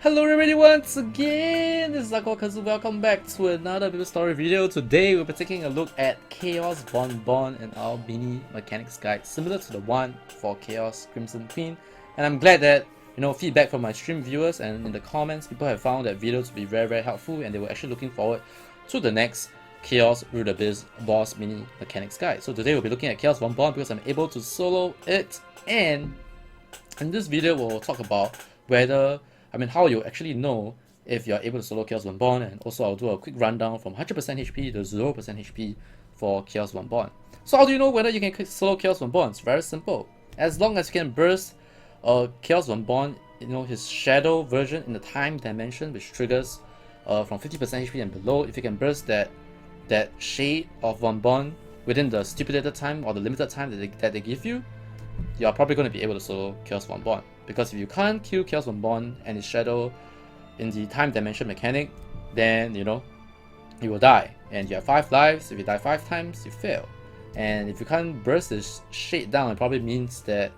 Hello everybody once again, this is AikawaKazu. Welcome back to another Bible story video. Today we'll be taking a look at Chaos Von Bon and our mini mechanics guide, similar to the one for Chaos Crimson Queen. And I'm glad that, feedback from my stream viewers and in the comments, people have found that video to be very helpful, and they were actually looking forward to the next Chaos Root Abyss boss mini mechanics guide. So today we'll be looking at Chaos Von Bon because I'm able to solo it, and in this video we'll talk about how you actually know if you're able to solo Chaos Von Bon, and also I'll do a quick rundown from 100% HP to 0% HP for Chaos Von Bon. So how do you know whether you can solo Chaos Von Bon? It's very simple. As long as you can burst Chaos Von Bon, his shadow version in the time dimension, which triggers from 50% HP and below. If you can burst that shade of Von Bon within the stipulated time or the limited time that they give you, you're probably going to be able to solo Chaos Von Bon. Because if you can't kill Chaos Von Bon and his shadow in the time dimension mechanic, then you will die. And you have 5 lives. If you die 5 times, you fail. And if you can't burst this shade down, it probably means that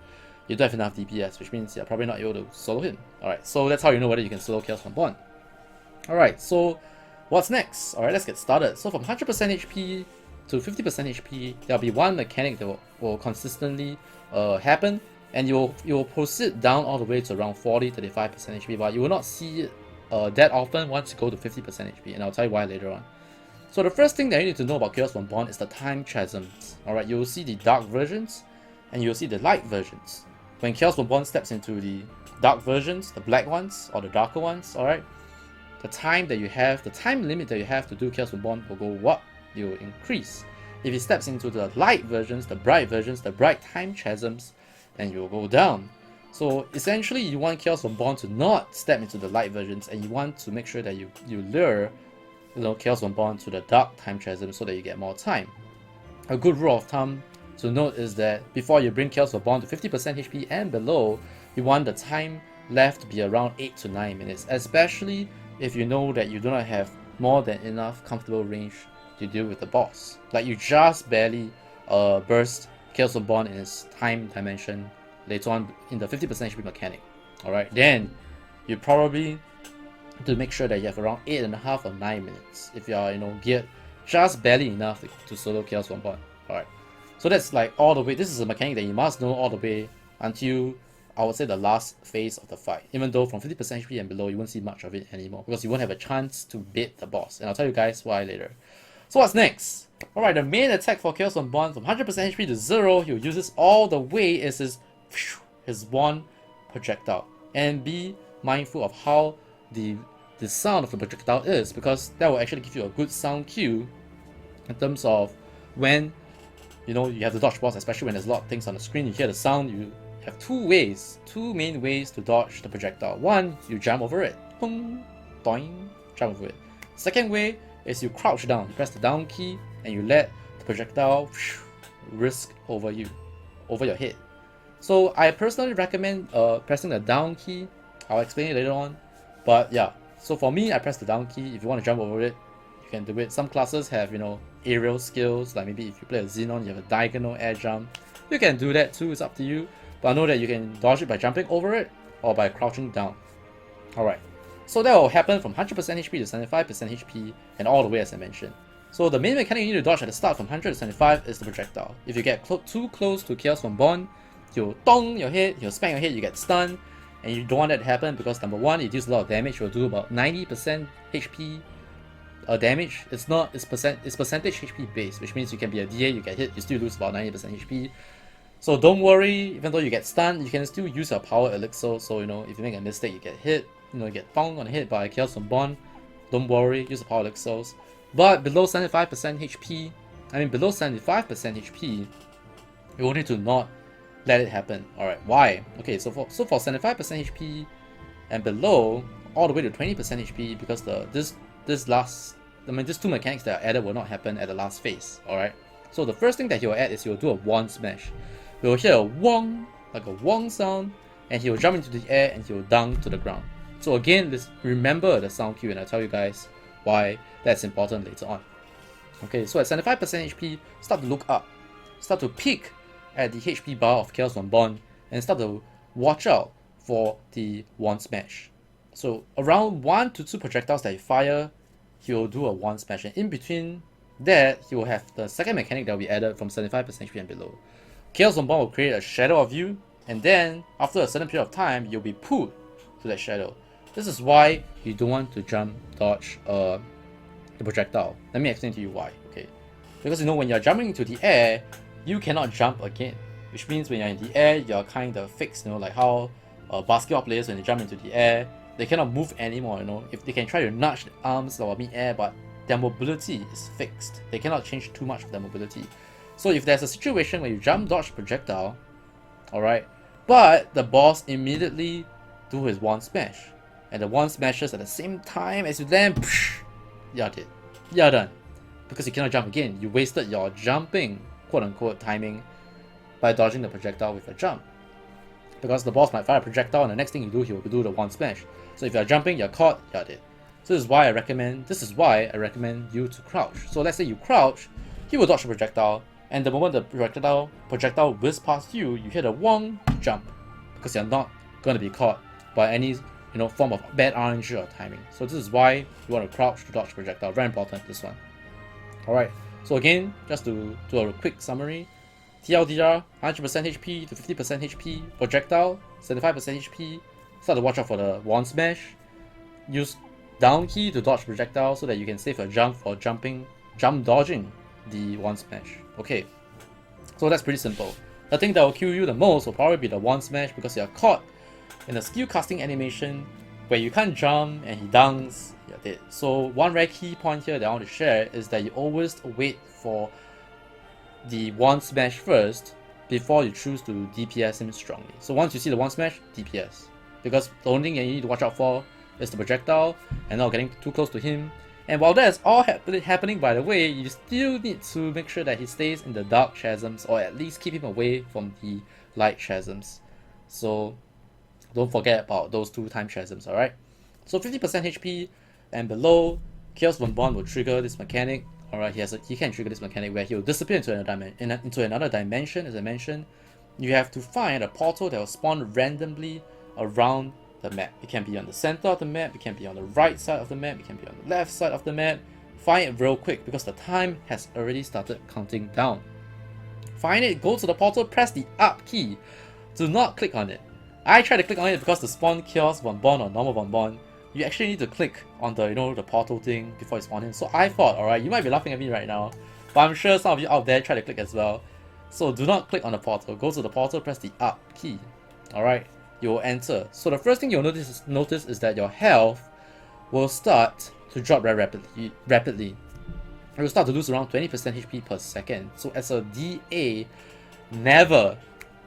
you don't have enough DPS, which means you're probably not able to solo him. Alright, so that's how you know whether you can solo Chaos Von Bon. Alright, so what's next? Alright, let's get started. So from 100% HP to 50% HP, there'll be one mechanic that will consistently happen, and you will proceed down all the way to around 40-35% HP, but you will not see it that often once you go to 50% HP, and I'll tell you why later on. So the first thing that you need to know about Chaos Von Bon is the time chasms. Alright, you will see the dark versions and you will see the light versions. When Chaos Von Bon steps into the dark versions, the black ones or the darker ones, alright, the time limit that you have to do Chaos Von Bon will go up, it will increase. If he steps into the light versions, the bright time chasms, then you will go down. So essentially you want Chaos Von Bon to not step into the light versions, and you want to make sure that you lure Chaos Von Bon to the dark time chasm so that you get more time. A good rule of thumb to note is that before you bring Chaos Von Bon to 50% HP and below, you want the time left to be around 8 to 9 minutes, especially if you know that you do not have more than enough comfortable range to deal with the boss. Like you just barely burst Chaos Von Bon in his time dimension later on in the 50% HP mechanic. Alright, then you probably have to make sure that you have around 8.5 or 9 minutes if you are geared just barely enough to solo Chaos Von Bon. Alright, so that's like all the way. This is a mechanic that you must know all the way until I would say the last phase of the fight. Even though from 50% HP and below you won't see much of it anymore, because you won't have a chance to beat the boss, and I'll tell you guys why later. So what's next? Alright, the main attack for Chaos Von Bon from 100% HP to 0, he'll use this all the way, is his wand projectile. And be mindful of how the sound of the projectile is, because that will actually give you a good sound cue in terms of when you have to dodge boss, especially when there's a lot of things on the screen. You hear the sound, you have two main ways to dodge the projectile. One, you jump over it. Boom, doing, jump over it. Second way is you crouch down, you press the down key, and you let the projectile whisk over your head. So I personally recommend pressing the down key. I'll explain it later on. But yeah, so for me, I press the down key. If you want to jump over it, you can do it. Some classes have aerial skills, like maybe if you play a Xenon, you have a diagonal air jump. You can do that too, it's up to you. But I know that you can dodge it by jumping over it or by crouching down. Alright, so that will happen from 100% HP to 75% HP and all the way as I mentioned. So the main mechanic you need to dodge at the start from 100 to 75 is the projectile. If you get too close to Chaos Von Bon, he'll dong your head, he'll smack your head, you get stunned. And you don't want that to happen because number one, it deals a lot of damage. It will do about 90% HP damage. It's percentage HP based, which means you can be a DA, you get hit, you still lose about 90% HP. So don't worry, even though you get stunned, you can still use your power elixir. So if you make a mistake, you get hit, you get thonged on the head by Chaos Von Bon, don't worry, use the power elixirs. But below 75% HP, below 75% HP, you will need to not let it happen. Alright, why? Okay, so for 75% HP and below, all the way to 20% HP, because these two mechanics that are added will not happen at the last phase. Alright, so the first thing that he will add is he will do a wand smash. You will hear a wong, like a wong sound, and he will jump into the air and he will dunk to the ground. So again, remember the sound cue, and I'll tell you guys why that's important later on. Okay, so at 75% HP, start to look up, start to peek at the HP bar of Chaos Von Bon, and start to watch out for the wand smash. So around 1 to 2 projectiles that you fire, he will do a 1 smash, and in between that, he will have the second mechanic that will be added from 75% HP and below. Chaos Von Bon will create a shadow of you, and then after a certain period of time, you'll be pulled to that shadow. This is why you don't want to jump dodge the projectile. Let me explain to you why. Okay, because when you're jumping into the air, you cannot jump again, which means when you're in the air, you're kind of fixed. Like how basketball players, when they jump into the air, they cannot move anymore. If they can try to nudge the arms or mid-air, but their mobility is fixed. They cannot change too much of their mobility. So if there's a situation where you jump dodge projectile, alright, but the boss immediately do his 1 smash, and the 1 smashes at the same time as you land, you're dead. You're done. Because you cannot jump again. You wasted your jumping, quote-unquote, timing by dodging the projectile with a jump. Because the boss might fire a projectile, and the next thing you do, he will do the 1 smash. So if you're jumping, you're caught, you're dead. So this is why I recommend you to crouch. So let's say you crouch, he will dodge the projectile, and the moment the projectile whizzes past you, you hit a Wong jump, because you're not going to be caught by any form of bad RNG or timing. So this is why you want to crouch to dodge projectile. Very important, this one. Alright, so again, just to do a quick summary. TLDR, 100% HP to 50% HP. Projectile, 75% HP. Start to watch out for the 1 smash. Use down key to dodge projectile so that you can save a jump for jump dodging the 1 smash. Okay, so that's pretty simple. The thing that will kill you the most will probably be the 1 smash, because you're caught in a skill casting animation where you can't jump and he dunks, you're dead. So one very key point here that I want to share is that you always wait for the 1 smash first before you choose to DPS him strongly. So once you see the 1 smash, DPS. Because the only thing you need to watch out for is the projectile and not getting too close to him. And while that's all happening, by the way, you still need to make sure that he stays in the dark chasms, or at least keep him away from the light chasms. So don't forget about those 2 time chasms, alright? So 50% HP and below, Chaos Von Bon will trigger this mechanic. Alright, he can trigger this mechanic where he will disappear into another dimension. As I mentioned, you have to find a portal that will spawn randomly around the map. It can be on the center of the map, it can be on the right side of the map, it can be on the left side of the map. Find it real quick because the time has already started counting down. Find it, go to the portal, press the up key. Do not click on it. I tried to click on it because to spawn Chaos Von Bon or normal Von Bon, you actually need to click on the the portal thing before you spawn in. So I thought, alright, you might be laughing at me right now, but I'm sure some of you out there try to click as well. So do not click on the portal. Go to the portal, press the up key. Alright, you will enter. So the first thing you'll notice is that your health will start to drop very rapidly. It will start to lose around 20% HP per second. So as a DA, never,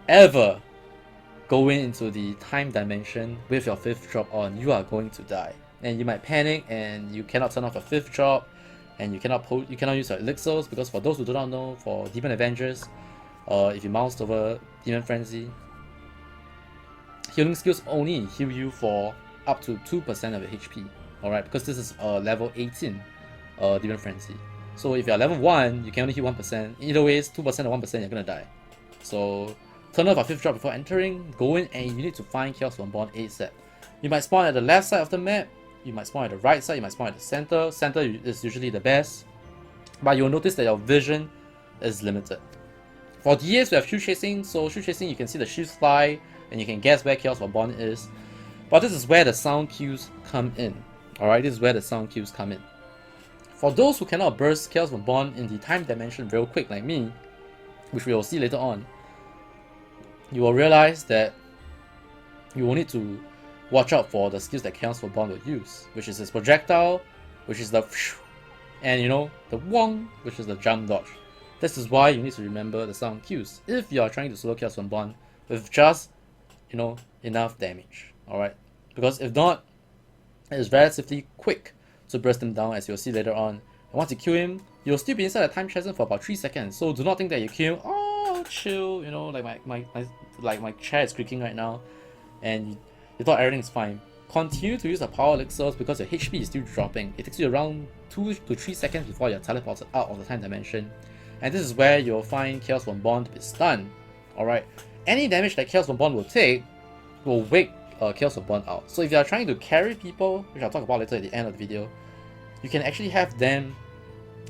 ever go into the time dimension with your 5th drop on. You are going to die, and you might panic, and you cannot turn off a 5th drop, and you cannot use your elixirs, because for those who do not know, for Demon Avengers, if you mouse over Demon Frenzy, healing skills only heal you for up to 2% of your HP. Alright, because this is level 18 Demon Frenzy. So if you're level 1, you can only heal 1%. Either ways, 2% or 1%, you're gonna die. So turn off a 5th drop before entering, go in, and you need to find Chaos Von Bon ASAP. You might spawn at the left side of the map, you might spawn at the right side, you might spawn at the center. Center is usually the best, but you'll notice that your vision is limited. For DAs, we have shoe chasing, so shoe chasing you can see the shoes fly, and you can guess where Chaos Von Bon is. But this is where the sound cues come in. Alright, this is where the sound cues come in. For those who cannot burst Chaos Von Bon in the time dimension real quick like me, which we will see later on, you will realize that you will need to watch out for the skills that Chaos Von Bon will use, which is his projectile, which is the and the Wong, which is the jump dodge. This is why you need to remember the sound cues if you are trying to solo Chaos Von Bon with just enough damage. Alright, because if not, it is relatively quick to burst him down, as you'll see later on. And once you kill him, you'll still be inside the time chasm for about 3 seconds. So do not think that you kill him, oh chill, like my chair is creaking right now, and you thought everything's fine. Continue to use the power elixirs because your HP is still dropping. It takes you around 2 to 3 seconds before you're teleported out of the time dimension. And this is where you'll find Chaos Von Bon to be stunned. Alright, any damage that Chaos Von Bon will take will wake Chaos Von Bon out. So if you are trying to carry people, which I'll talk about later at the end of the video, you can actually have them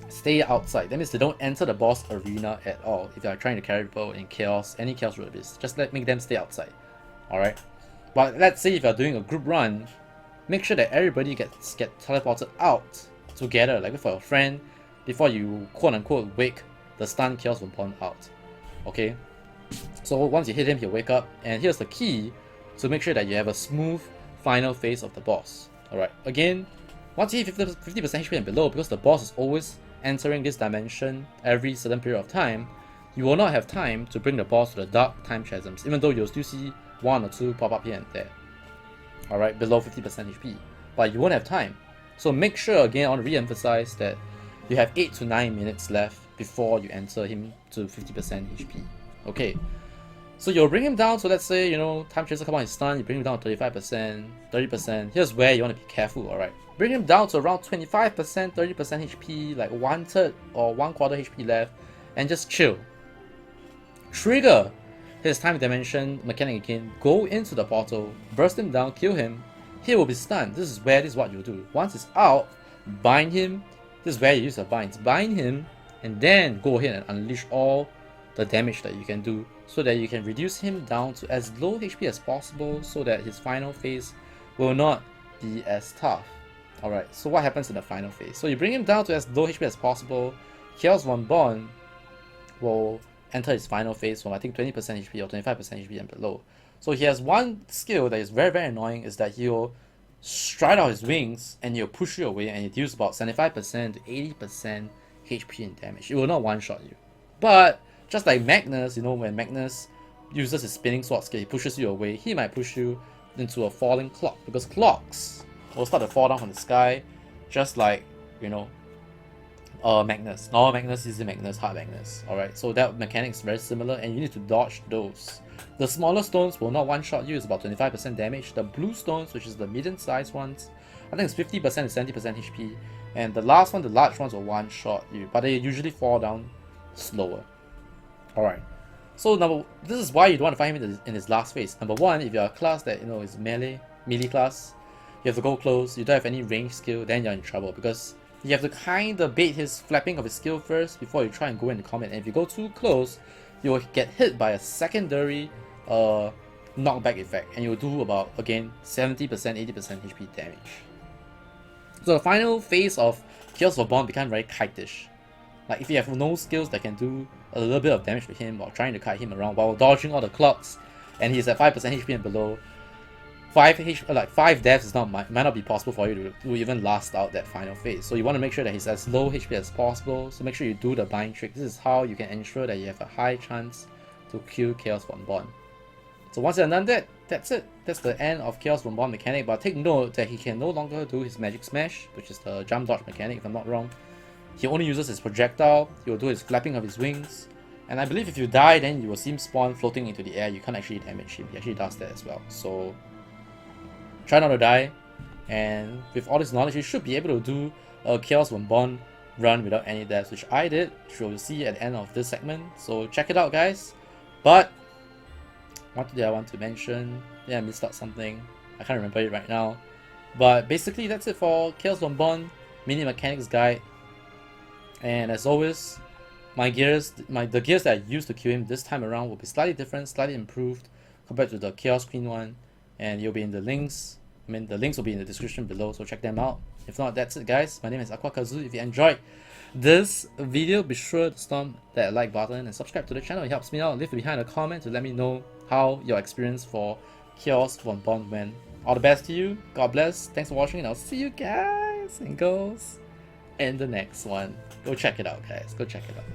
stay outside. That means they don't enter the boss arena at all. If you are trying to carry people in Chaos, any Chaos Road Abyss, just make them stay outside. Alright? But let's say if you're doing a group run, make sure that everybody get teleported out together, like with your friend, before you quote unquote wake the stun Chaos Von Bon out. Okay? So once you hit him, he'll wake up, and here's the key to make sure that you have a smooth final phase of the boss. Alright, again, once you hit 50% HP and below, because the boss is always entering this dimension every certain period of time, you will not have time to bring the boss to the dark time chasms, even though you'll still see 1 or 2 pop up here and there. Alright, below 50% HP. But you won't have time. So make sure, again, I want to re-emphasize that you have 8 to 9 minutes left before you enter him to 50% HP. Okay. So you'll bring him down, so let's say, you know, time chaser come on his stun, you bring him down to 35%, 30%. Here's where you want to be careful, alright? Bring him down to around 25%, 30% HP, like 1/3 or 1/4 HP left, and just chill. Trigger his time dimension mechanic again, go into the portal, burst him down, kill him, he will be stunned. This is what you do. Once it's out, bind him, this is where you use the binds, bind him, and then go ahead and unleash all the damage that you can do, so that you can reduce him down to as low HP as possible, so that his final phase will not be as tough. Alright, so what happens in the final phase? So you bring him down to as low HP as possible, Chaos Von Bon will enter his final phase from I think 20% HP or 25% HP and below. So he has one skill that is very annoying, is that he'll stride out his wings and he'll push you away, and it deals about 75% to 80% HP in damage. It will not one-shot you. But just like Magnus, you know, when Magnus uses his spinning sword skill, he pushes you away, he might push you into a falling clock, because clocks will start to fall down from the sky, just like, you know, Magnus. Normal Magnus, Easy Magnus, Hard Magnus. Alright, so that mechanic is very similar, and you need to dodge those. The smaller stones will not one-shot you, it's about 25% damage. The blue stones, which is the medium-sized ones, I think it's 50% to 70% HP. And the last one, the large ones, will one-shot you, but they usually fall down slower. Alright, so this is why you don't want to find him in his last phase. Number one, if you're a class that, you know, is melee class, you have to go close, you don't have any range skill, then you're in trouble, because you have to kind of bait his flapping of his skill first before you try and go into combat. And if you go too close, you will get hit by a secondary knockback effect, and you'll do about, again, 70%, 80% HP damage. So the final phase of Chaos Von Bon become very kite-ish. Like if you have no skills that can do a little bit of damage to him while trying to kite him around while dodging all the clocks, and he's at 5% HP and below, 5 deaths might not be possible for you to even last out that final phase. So you want to make sure that he's as low HP as possible, so make sure you do the bind trick. This is how you can ensure that you have a high chance to kill Chaos Von Bon. So once you've done that, that's it. That's the end of Chaos Von Bon mechanic, but take note that he can no longer do his magic smash, which is the jump dodge mechanic if I'm not wrong. He only uses his projectile, he will do his flapping of his wings, and I believe if you die, then you will see him spawn floating into the air. You can't actually damage him, he actually does that as well. So try not to die, and with all this knowledge, you should be able to do a Chaos Von Bon run without any deaths, which I did, which you'll see at the end of this segment. So check it out, guys. But what did I want to mention? Yeah, I missed out something. I can't remember it right now. But basically, that's it for Chaos Von Bon Mini Mechanics Guide. And as always, the gears that I used to kill him this time around will be slightly different, slightly improved compared to the Chaos Queen one. And you'll be in the links. The links will be in the description below, so check them out. If not, that's it, guys. My name is AikawaKazu. If you enjoyed this video, be sure to stomp that like button and subscribe to the channel. It helps me out. Leave behind a comment to let me know how your experience for Chaos Von Bon went. All the best to you. God bless. Thanks for watching, and I'll see you guys and girls in the next one. Go check it out, guys. Go check it out.